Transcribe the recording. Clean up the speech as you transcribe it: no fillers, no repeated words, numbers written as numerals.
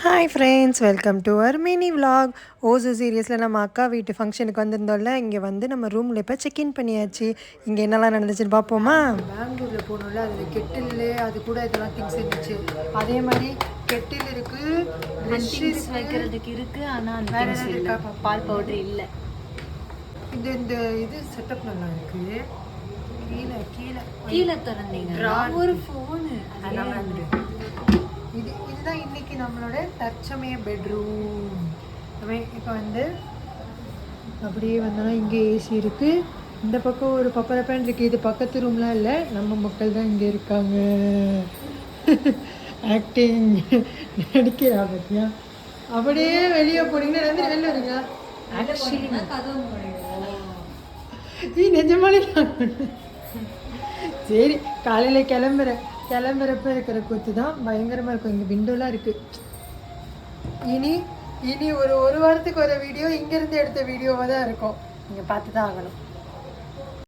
Hi friends, welcome to our mini vlog. ஓசோ சீரியஸில் நம்ம அக்கா வீட்டு ஃபங்க்ஷனுக்கு வந்திருந்தோம்ல. இங்கே வந்து நம்ம ரூமில் இப்போ செக்இன் பண்ணியாச்சு. இங்கே என்னெல்லாம் நடந்துச்சுன்னு பார்ப்போமா? பெங்களூரில் போகணும்ல, அதில் கெட்டில் அது கூட இதெல்லாம் திங்ஸ் இருந்துச்சு. அதே மாதிரி கெட்டில் இருக்குது, திங்ஸ் வைக்கிறதுக்கு இருக்குது. ஆனால் அந்த பால் பவுடர் இல்லை. இந்த இது செட்டப் நல்லா இருக்குது. கீழே கீழே கீழே திறந்தீங்க ஒரு ஃபோனு இதுதான் இன்னைக்கு நம்மளோட தற்சமய பெட்ரூம். இப்போ வந்து அப்படியே வந்தோன்னா இங்கே ஏசி இருக்குது. இந்த பக்கம் ஒரு பப்பரப்பேன் இருக்குது. இது பக்கத்து ரூம்லாம் இல்லை, நம்ம மக்கள் தான் இங்கே இருக்காங்க. ஆக்டிங் நடிக்கிறா பத்தியா. அப்படியே வெளியே போனீங்கன்னா வெளில வருங்க. ஆக்சுவலி நிஜமாலே சரி, காலையில் கிளம்புறப்ப இருக்கிற கூத்து தான் பயங்கரமாக இருக்கும். இங்கே விண்டோலாம் இருக்குது. இனி ஒரு வாரத்துக்கு ஒரு வீடியோ இங்கேருந்து எடுத்த வீடியோவாக தான் இருக்கும். நீங்கள் பார்த்து தான் ஆகணும்.